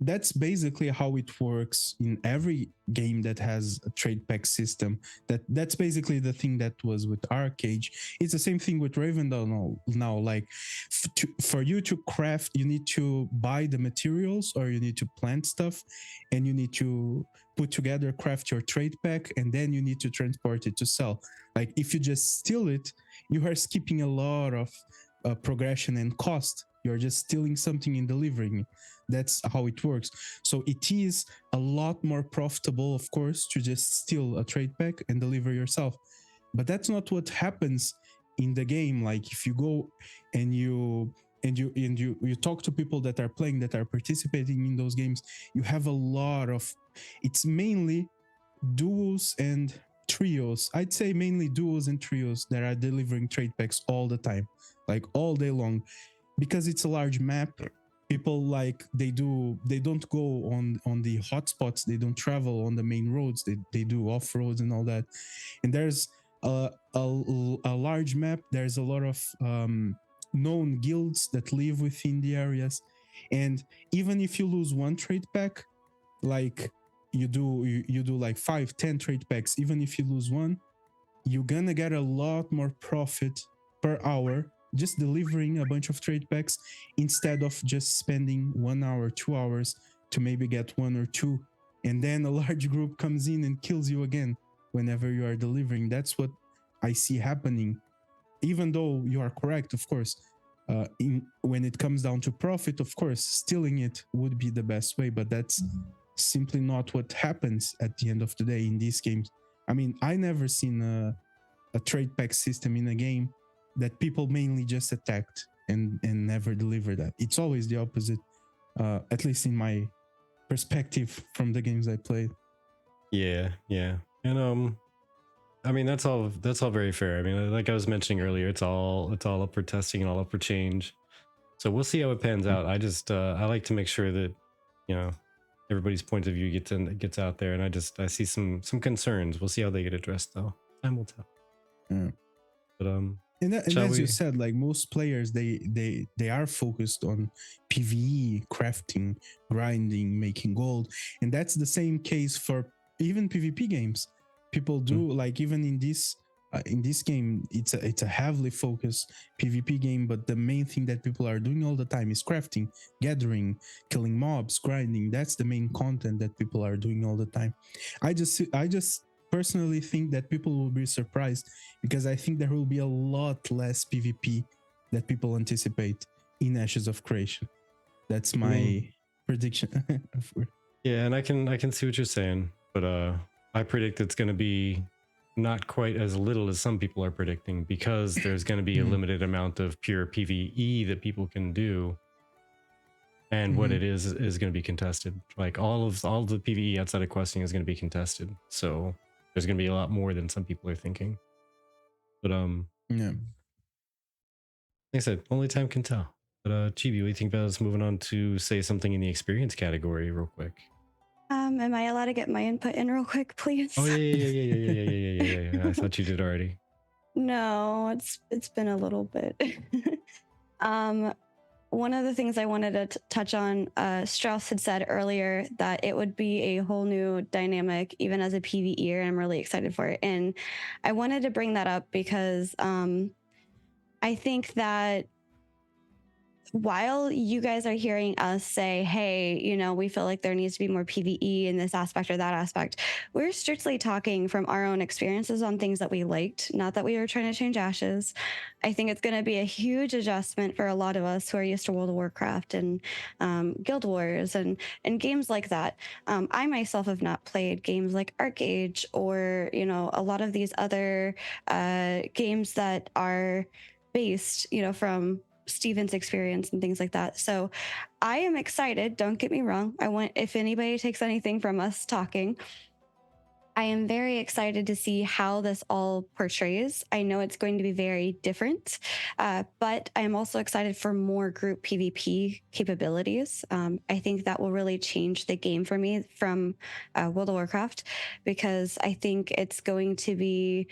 that's basically how it works in every game that has a trade pack system. That's basically the thing that was with Arcade. It's the same thing with Ravendell now. Like for you to craft, you need to buy the materials, or you need to plant stuff, and you need to put together, craft your trade pack, and then you need to transport it to sell. Like if you just steal it, you are skipping a lot of progression and cost. You're just stealing something and delivering it. That's how it works. So it is a lot more profitable, of course, to just steal a trade pack and deliver yourself. But that's not what happens in the game. Like if you go and you talk to people that are playing, that are participating in those games, you have a lot of, it's mainly duos and trios. I'd say mainly duos and trios that are delivering trade packs all the time, like all day long, because it's a large map. People like they don't go on the hotspots, they don't travel on the main roads, they do off roads and all that. And there's a large map. There's a lot of known guilds that live within the areas, and even if you lose one trade pack, like you do like 5-10 trade packs, even if you lose one, you're gonna get a lot more profit per hour just delivering a bunch of trade packs, instead of just spending 1 hour, 2 hours to maybe get one or two, and then a large group comes in and kills you again whenever you are delivering. That's what I see happening. Even though you are correct, of course, when it comes down to profit, of course, stealing it would be the best way, but that's simply not what happens at the end of the day in these games. I mean, I never seen a trade pack system in a game that people mainly just attacked and never delivered that. It's always the opposite, at least in my perspective from the games I played. Yeah. And I mean, that's all very fair. I mean, like I was mentioning earlier, it's all up for testing and all up for change. So we'll see how it pans out. I just I like to make sure that, you know, everybody's point of view gets out there, and I see some concerns. We'll see how they get addressed, though. Time will tell. Yeah. But and as you said, like most players, they are focused on PvE, crafting, grinding, making gold, and that's the same case for even PvP games. People do like, even in this game, it's a heavily focused PvP game, but the main thing that people are doing all the time is crafting, gathering, killing mobs, grinding. That's the main content that people are doing all the time. I just personally think that people will be surprised, because I think there will be a lot less PvP that people anticipate in Ashes of Creation. That's my prediction. Yeah, and I can see what you're saying, but I predict it's going to be not quite as little as some people are predicting, because there's going to be a limited amount of pure PvE that people can do, and what it is going to be contested. Like all the PvE outside of questing is going to be contested, so there's going to be a lot more than some people are thinking. But yeah, like I said, only time can tell. But Chibi, what do you think about us moving on to say something in the experience category real quick? Am I allowed to get my input in real quick, please? Oh yeah. I thought you did already. No, it's been a little bit. One of the things I wanted to touch on, Strauss had said earlier that it would be a whole new dynamic, even as a PvEer, and I'm really excited for it. And I wanted to bring that up because I think that while you guys are hearing us say, hey, you know, we feel like there needs to be more PvE in this aspect or that aspect, we're strictly talking from our own experiences on things that we liked, not that we were trying to change Ashes. I think it's going to be a huge adjustment for a lot of us who are used to World of Warcraft and Guild Wars and games like that. I myself have not played games like Arcade or, you know, a lot of these other games that are based, you know, from Steven's experience and things like that. So I am excited. Don't get me wrong. If anybody takes anything from us talking, I am very excited to see how this all portrays. I know it's going to be very different, but I am also excited for more group PvP capabilities. I think that will really change the game for me from World of Warcraft, because I think it's going to be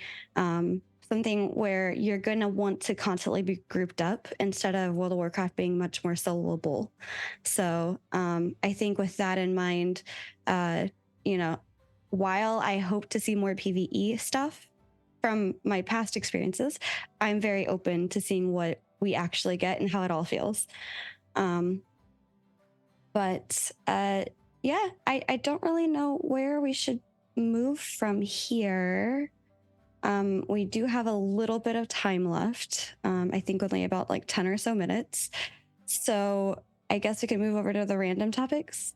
something where you're going to want to constantly be grouped up instead of World of Warcraft being much more soloable. So I think with that in mind, while I hope to see more PvE stuff from my past experiences, I'm very open to seeing what we actually get and how it all feels. I don't really know where we should move from here. We do have a little bit of time left. I think only about 10 or so minutes. So I guess we could move over to the random topics.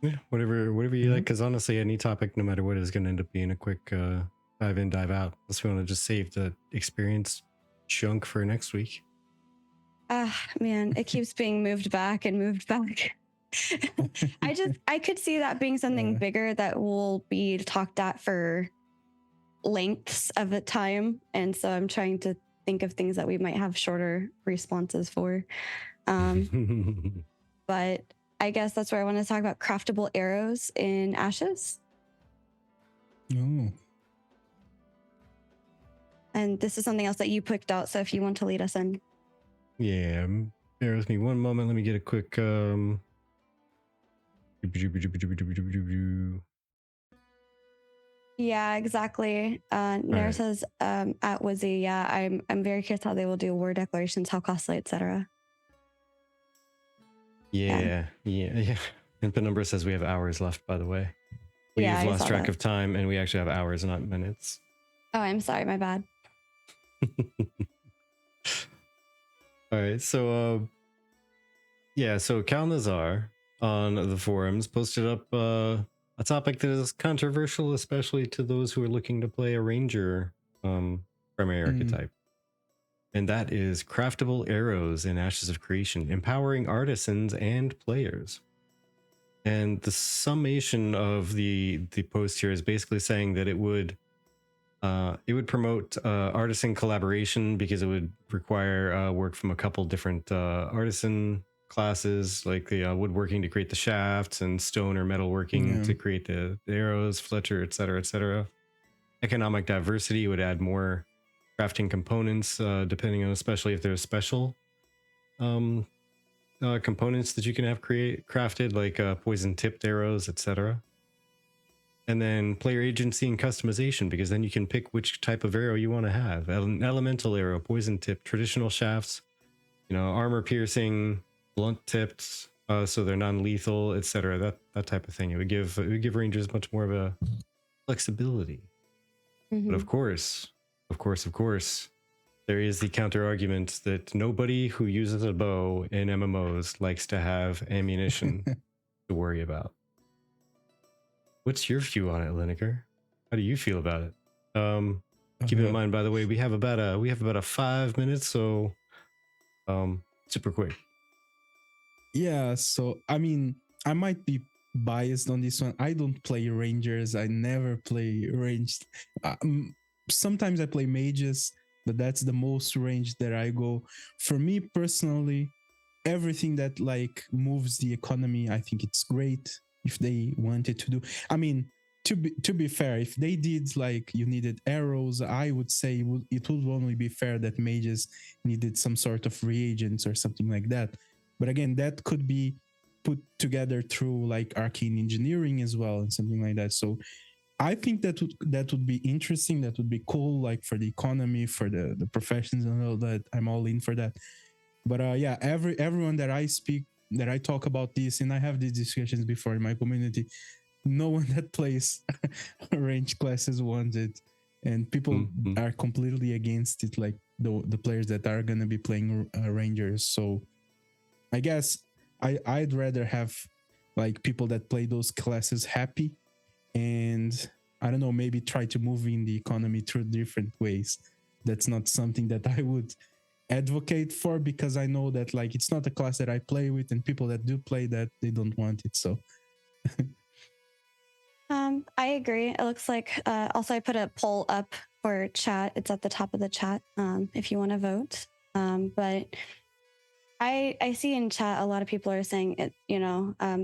Yeah, whatever you like. Because honestly, any topic, no matter what, is going to end up being a quick dive in, dive out. Unless we want to just save the experience chunk for next week. Man, it keeps being moved back and moved back. I could see that being something bigger that will be talked at for lengths of a time. And so I'm trying to think of things that we might have shorter responses for. But I guess that's where I want to talk about craftable arrows in Ashes. Oh. And this is something else that you picked out. So if you want to lead us in. Yeah, bear with me one moment. Let me get a quick Yeah, exactly. Nair says at Wizzy, yeah, I'm very curious how they will do word declarations, how costly, etc. Yeah. And Penumbra says we have hours left, by the way. We've lost track of time, and we actually have hours, not minutes. Oh, I'm sorry, my bad. All right, so so Kalnazzar on the forums posted up a topic that is controversial, especially to those who are looking to play a ranger primary archetype. And that is craftable arrows in Ashes of Creation, empowering artisans and players. And the summation of the post here is basically saying that it would promote artisan collaboration because it would require work from a couple different artisan classes, like the woodworking to create the shafts and stone or metalworking to create the arrows, fletcher, etc. Economic diversity would add more crafting components, depending on, especially if there's special components that you can have crafted, like poison tipped arrows, etc. And then player agency and customization, because then you can pick which type of arrow you want to have. An elemental arrow, poison tipped, traditional shafts, armor piercing, blunt tipped, so they're non-lethal, etc. That type of thing. It would give rangers much more of a flexibility. But of course, there is the counter argument that nobody who uses a bow in MMOs likes to have ammunition to worry about. What's your view on it, Liniker? How do you feel about it? Keeping in mind, by the way, we have about a 5 minutes, so super quick. Yeah, so I mean, I might be biased on this one. I don't play rangers. I never play ranged. Sometimes I play mages, but that's the most range that I go. For me personally, everything that moves the economy, I think it's great if they wanted to do. I mean, to be fair, if they did you needed arrows, I would say it would only be fair that mages needed some sort of reagents or something like that. But again, that could be put together through arcane engineering as well and something like that. So I think that would be interesting. That would be cool, for the economy, for the professions and all that. I'm all in for that. But everyone that I talk about this, and I have these discussions before in my community, no one that plays range classes wants it, and people are completely against it. The players that are gonna be playing rangers. So I guess I'd rather have people that play those classes happy, and I don't know, maybe try to move in the economy through different ways. That's not something that I would advocate for, because I know that it's not a class that I play with, and people that do play that, they don't want it. So I agree. It looks like also I put a poll up for chat. It's at the top of the chat if you want to vote. But I see in chat a lot of people are saying it,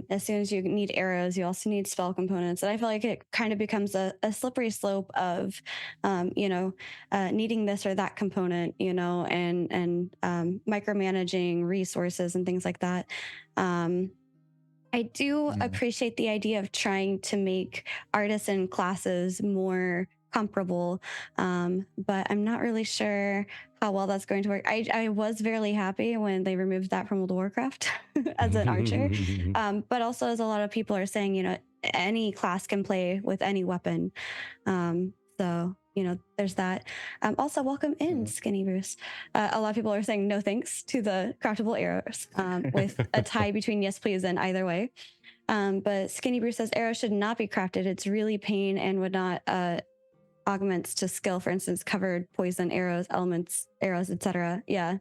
as soon as you need arrows, you also need spell components. And I feel like it kind of becomes a slippery slope of, needing this or that component, and micromanaging resources and things like that. I do appreciate the idea of trying to make artisan classes more comparable, but I'm not really sure how well that's going to work. I was very happy when they removed that from World of Warcraft as an archer, but also as a lot of people are saying, any class can play with any weapon. So there's that. Also, welcome in, Skinny Bruce. A lot of people are saying no thanks to the craftable arrows, with a tie between yes please and either way. But Skinny Bruce says arrows should not be crafted. It's really pain and would not augments to skill, for instance, covered poison arrows, elements arrows, etc. Yeah.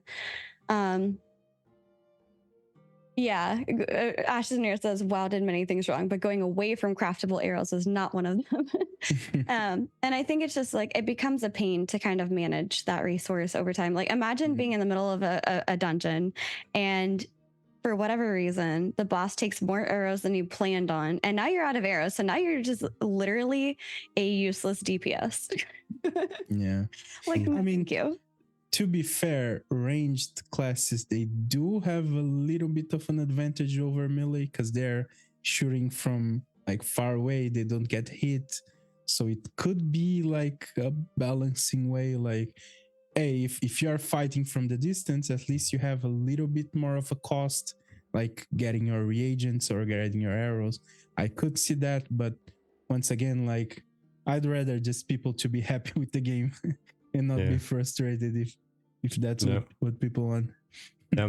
Ashes Near says WoW did many things wrong, but going away from craftable arrows is not one of them. And I think it's just like it becomes a pain to kind of manage that resource over time. Like imagine being in the middle of a dungeon and for whatever reason, the boss takes more arrows than you planned on, and now you're out of arrows. So now you're just literally a useless DPS. Yeah. Like, I mean, thank you. To be fair, ranged classes, they do have a little bit of an advantage over melee because they're shooting from like far away. They don't get hit. So it could be like a balancing way. Like, hey, if you're fighting from the distance, at least you have a little bit more of a cost, like getting your reagents or getting your arrows. I could see that, but once again, like I'd rather just people to be happy with the game and not be frustrated if that's what people want. Now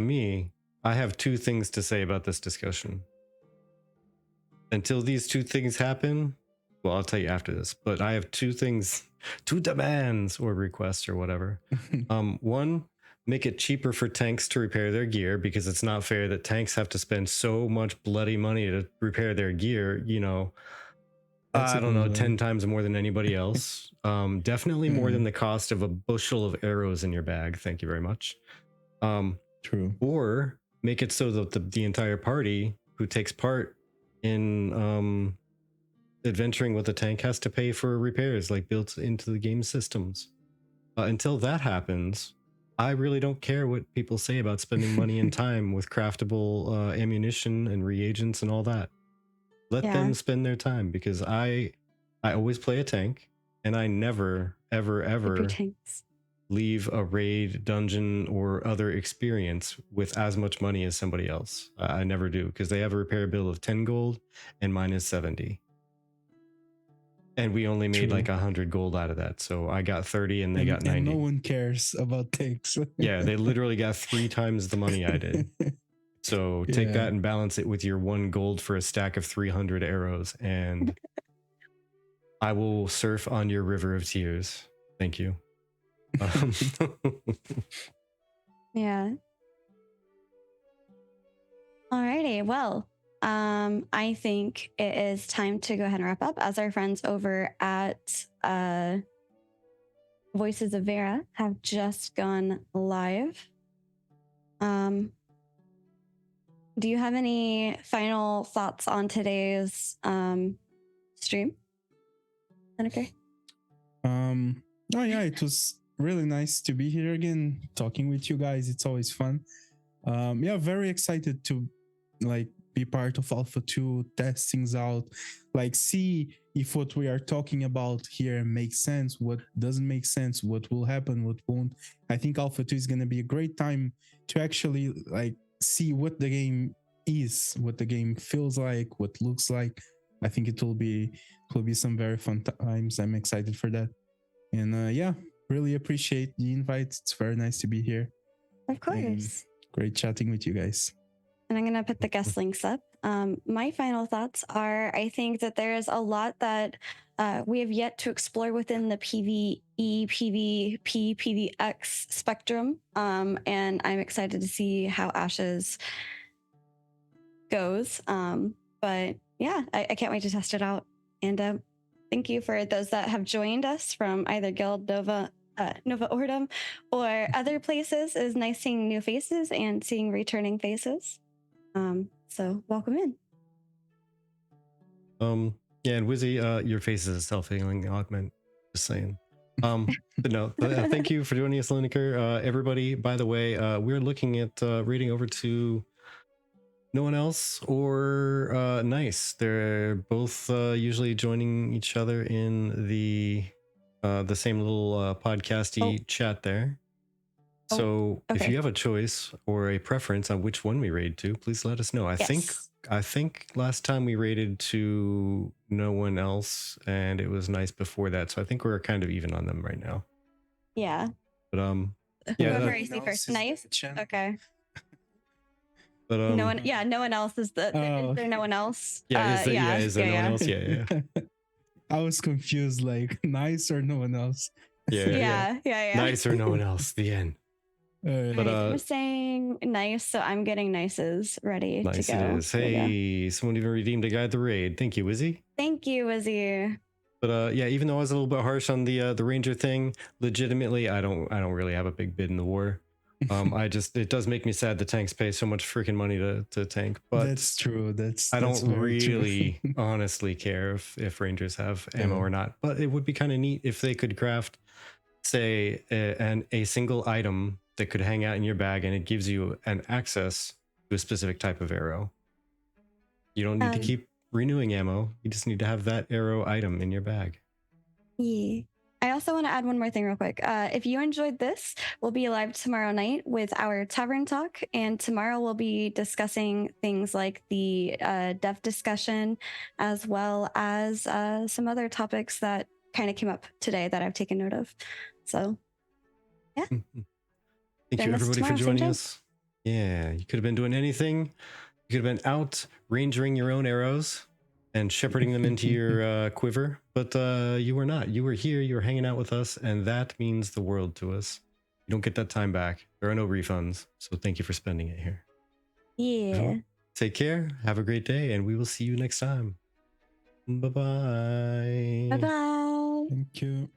I have two things to say about this discussion. Until these two things happen, well, I'll tell you after this, but I have two demands or requests or whatever. One, make it cheaper for tanks to repair their gear, because it's not fair that tanks have to spend so much bloody money to repair their gear, I don't know, 10 times more than anybody else. Definitely more than the cost of a bushel of arrows in your bag. Thank you very much. True. Or make it so that the entire party who takes part in adventuring with a tank has to pay for repairs, like built into the game systems. Until that happens, I really don't care what people say about spending money and time with craftable ammunition and reagents and all that. Let them spend their time, because I always play a tank, and I never, ever leave a raid, dungeon, or other experience with as much money as somebody else. I never do, because they have a repair bill of 10 gold and mine is 70. And we only made like 100 gold out of that. So I got 30 and they got 90. And no one cares about tanks. Yeah, they literally got 3 times the money I did. So take that and balance it with your 1 gold for a stack of 300 arrows, and I will surf on your river of tears. Thank you. Yeah. Alrighty. Well, I think it is time to go ahead and wrap up, as our friends over at Voices of Vera have just gone live. Do you have any final thoughts on today's stream? Okay. Oh yeah, it was really nice to be here again, talking with you guys. It's always fun. Very excited to like be part of Alpha 2, test things out, like see if what we are talking about here makes sense, what doesn't make sense, what will happen, what won't. I think Alpha 2 is going to be a great time to actually like see what the game is, what the game feels like, what looks like. I think it will be some very fun times. I'm excited for that. And really appreciate the invite. It's very nice to be here. Of course. And great chatting with you guys. And I'm going to put the guest links up. My final thoughts are, I think that there is a lot that we have yet to explore within the PvE, PvP, PvX spectrum. And I'm excited to see how Ashes goes. But yeah, I can't wait to test it out. And thank you for those that have joined us from either Guild, Nova, Nova Ordum or other places, is nice seeing new faces and seeing returning faces. So welcome in. Yeah, and Wizzy, your face is a self-healing augment. Just saying. But no, thank you for joining us, Liniker. Everybody, by the way, we're looking at raiding over to No One Else or Nice. They're both usually joining each other in the same little podcasty chat there. So if you have a choice or a preference on which one we raid to, please let us know. I think last time we raided to No One Else, and it was Nice before that. So I think we're kind of even on them right now. Yeah. But Whoever No you see One first. Else is Nice. the channel. Okay. But No one. Yeah. No one else is the. Is there no one else? Yeah. Is there no one else? Yeah. I was confused, like Nice or No One Else. Yeah. Nice or No One Else. The end. But I'm saying Nice, so I'm getting Nices ready Nice to go. it is. Hey, someone even redeemed a guide the raid. Thank you, Wizzy. Thank you, Wizzy. But yeah, even though I was a little bit harsh on the Ranger thing, legitimately, I don't really have a big bid in the war. It does make me sad the tanks pay so much freaking money to tank. But that's true. I don't very really true. honestly care if Rangers have ammo or not. But it would be kind of neat if they could craft, say, a single item that could hang out in your bag, and it gives you an access to a specific type of arrow. You don't need to keep renewing ammo. You just need to have that arrow item in your bag. Yeah. I also want to add one more thing real quick. If you enjoyed this, we'll be live tomorrow night with our tavern talk. And tomorrow we'll be discussing things like the dev discussion, as well as some other topics that kind of came up today that I've taken note of. So, yeah. Thank you, everybody, for joining us. Yeah, you could have been doing anything. You could have been out rangering your own arrows and shepherding them into your quiver, but you were not. You were here, you were hanging out with us, and that means the world to us. You don't get that time back. There are no refunds, so thank you for spending it here. Yeah. Take care, have a great day, and we will see you next time. Bye-bye. Bye-bye. Thank you.